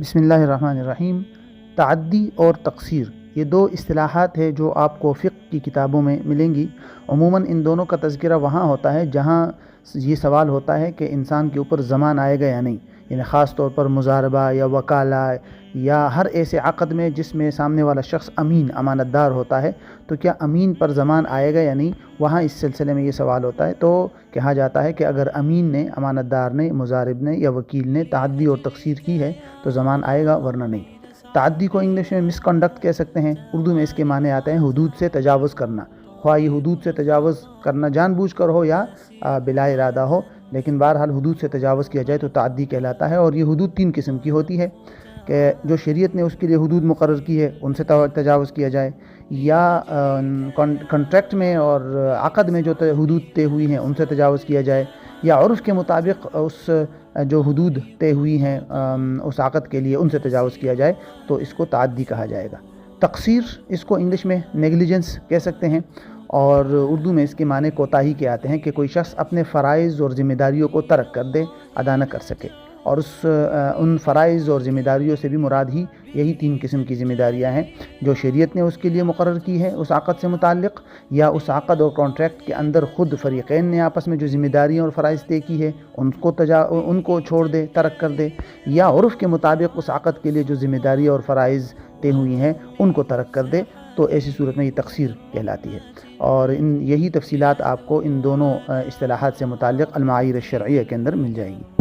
بسم اللہ الرحمن الرحیم۔ تعدی اور تقصیر یہ دو اصطلاحات ہیں جو آپ کو فقہ کی کتابوں میں ملیں گی۔ عموماً ان دونوں کا تذکرہ وہاں ہوتا ہے جہاں یہ سوال ہوتا ہے کہ انسان کے اوپر ضمان آئے گا یا نہیں، یعنی خاص طور پر مضاربہ یا وکالہ یا ہر ایسے عقد میں جس میں سامنے والا شخص امین امانت دار ہوتا ہے، تو کیا امین پر ضمان آئے گا یا نہیں، وہاں اس سلسلے میں یہ سوال ہوتا ہے۔ تو کہا جاتا ہے کہ اگر امین نے، امانت دار نے، مضارب نے یا وکیل نے تعدی اور تقصیر کی ہے تو ضمان آئے گا، ورنہ نہیں۔ تعدی کو انگلش میں مس کنڈکٹ کہہ سکتے ہیں، اردو میں اس کے معنی آتے ہیں حدود سے تجاوز کرنا، خواہ یہ حدود سے تجاوز کرنا جان بوجھ کر ہو یا بلا ارادہ ہو، لیکن بہرحال حدود سے تجاوز کیا جائے تو تعدی کہلاتا ہے۔ اور یہ حدود تین قسم کی ہوتی ہے کہ جو شریعت نے اس کے لیے حدود مقرر کی ہے ان سے تجاوز کیا جائے، یا کنٹریکٹ میں اور عقد میں جو حدود طے ہوئی ہیں ان سے تجاوز کیا جائے، یا عرف کے مطابق اس جو حدود طے ہوئی ہیں اس عقد کے لیے ان سے تجاوز کیا جائے، تو اس کو تعدی کہا جائے گا۔ تقصیر اس کو انگلش میں نیگلیجنس کہہ سکتے ہیں، اور اردو میں اس کے معنی کوتاہی کے آتے ہیں کہ کوئی شخص اپنے فرائض اور ذمہ داریوں کو ترک کر دے، ادا نہ کر سکے، اور ان فرائض اور ذمہ داریوں سے بھی مراد ہی یہی تین قسم کی ذمہ داریاں ہیں جو شریعت نے اس کے لیے مقرر کی ہے اس عقد سے متعلق، یا اس عقد اور کانٹریکٹ کے اندر خود فریقین نے آپس میں جو ذمہ داریاں اور فرائض طے کی ہے ان کو چھوڑ دے، ترک کر دے، یا عرف کے مطابق اس عقد کے لیے جو ذمہ داریاں اور فرائض طے ہوئی ہیں ان کو ترک کر دے، تو ایسی صورت میں یہ تقصیر کہلاتی ہے۔ اور یہی تفصیلات آپ کو ان دونوں اصطلاحات سے متعلق المعایر الشرعیہ کے اندر مل جائیں گی۔